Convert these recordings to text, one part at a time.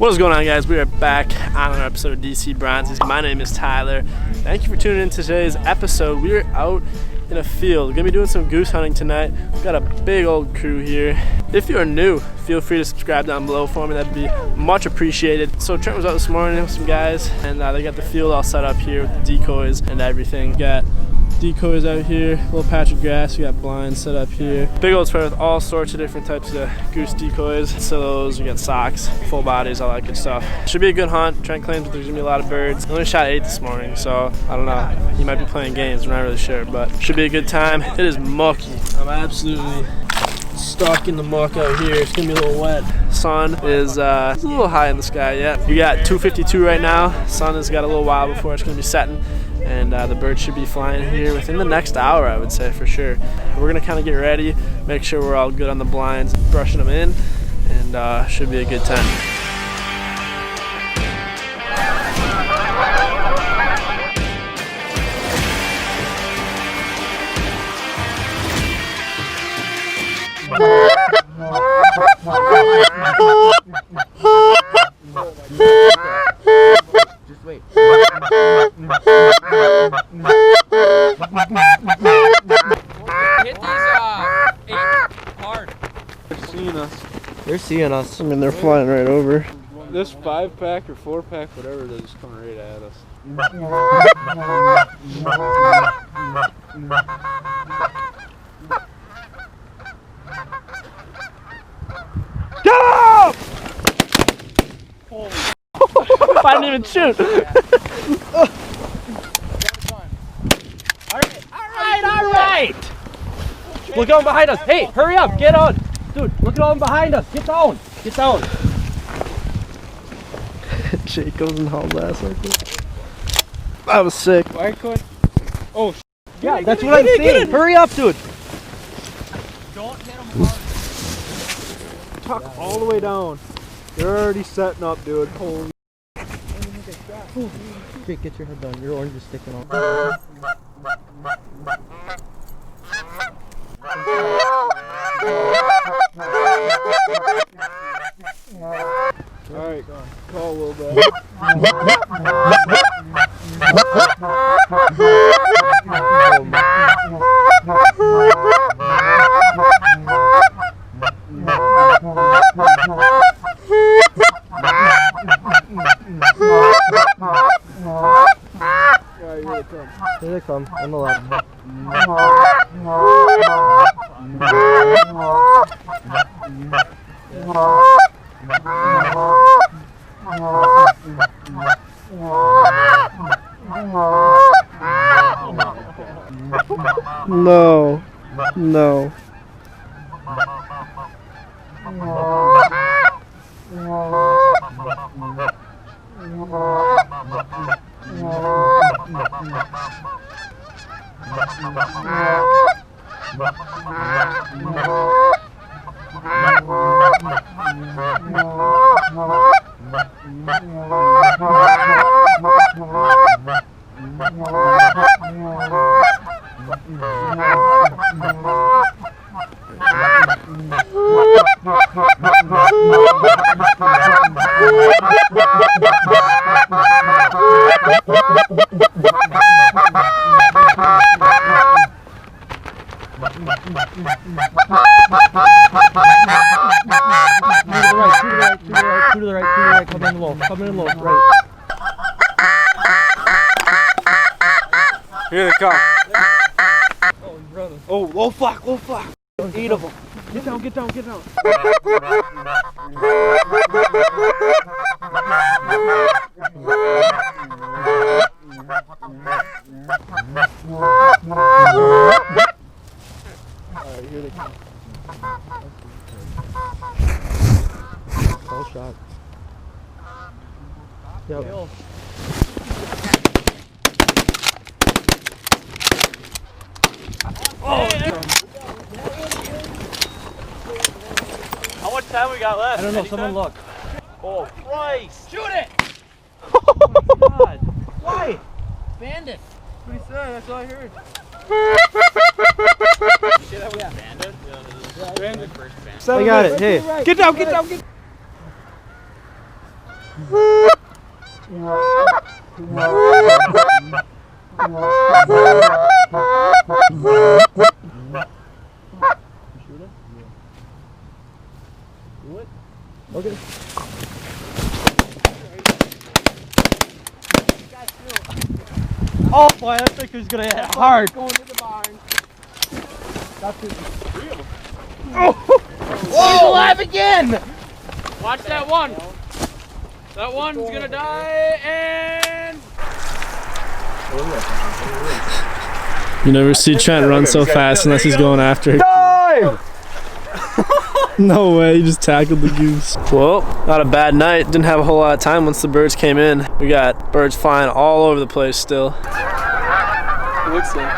What is going on, guys? We are back on another episode of DC Bronzies. My name is Tyler. Thank you for tuning in to today's episode. We are out in a field. We're going to be doing some goose hunting tonight. We've got a big old crew here. If you are new, feel free to subscribe down below for me. That'd be much appreciated. So Trent was out this morning with some guys, and they got the field all set up here with the decoys and everything. We got decoys out here, little patch of grass. We got blinds set up here. Big old spread with all sorts of different types of goose decoys. Silos, we got socks, full bodies, all that good stuff. Should be a good hunt. Trent claims that there's gonna be a lot of birds. I only shot 8 this morning, so I don't know. He might be playing games, we're not really sure, but should be a good time. It is mucky. I'm absolutely stuck in the muck out here. It's gonna be a little wet. Sun is a little high in the sky yet. We got 2:52 right now. Sun has got a little while before it's gonna be setting. And the birds should be flying here within the next hour, I would say, for sure. We're gonna kind of get ready, make sure we're all good on the blinds, brushing them in, and should be a good time. Just wait. Hit these 8 hard. They're seeing us. They're seeing us. I mean, they're flying right over. This 5-pack or 4-pack, whatever it is, coming right at us. Go! I didn't even shoot. All right. Look on behind us. Hey, hurry up. Get on. Dude, look at all behind us. Get down. Get down. Jake goes and hauls ass like that. That was sick. Why could? Oh, Yeah, that's what I'm saying. Hurry up, dude. don't hit them hard. Tuck all the way down. They're already setting up, dude. Holy. Jake, get your head down. Your orange is sticking out. Alright, call a little bit. Here they come. On the left. No. No. To the right, come in low, right. Here they come. Oh, brother. Oh, low flock. 8 of them. Get down. Alright, here they come. Full shot. Yep. How much time we got left? I don't know, someone look. Oh, Christ! Shoot it! Oh my God. Why? Banded. What he said, that's all I heard. You say that was banded? Yeah, Banded. first banded. I got it. Hey, Get down. Okay. Oh boy, that thing was gonna hit hard. Going to the barn. That's it. He's alive again! Watch that one. That one's gonna die and. You never see Trent run so fast unless he's going after it. Dive! No way, he just tackled the goose. Well, not a bad night. Didn't have a whole lot of time once the birds came in. We got birds flying all over the place still. It looks like.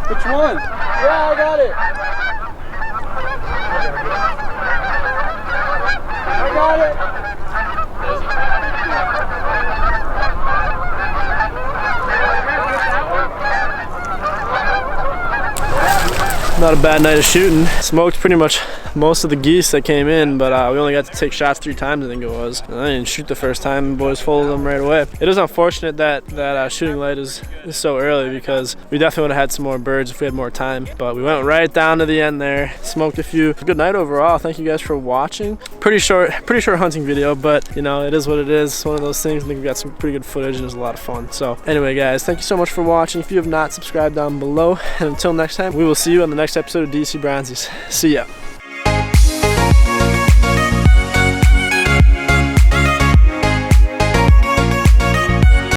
Which one? Yeah, I got it. I got it. Not a bad night of shooting. Smoked pretty much most of the geese that came in, but we only got to take shots 3 times, I think it was. And I didn't shoot the first time, the boys folded them right away. It is unfortunate that shooting light is so early, because we definitely would have had some more birds if we had more time. But we went right down to the end there, smoked a few. Good night overall. Thank you guys for watching. Pretty short hunting video, but you know, it is what it is. It's one of those things. I think we got some pretty good footage and it was a lot of fun. So anyway guys, thank you so much for watching. If you have not, subscribe down below. And until next time, we will see you on the next episode of DC Bronzies. See ya.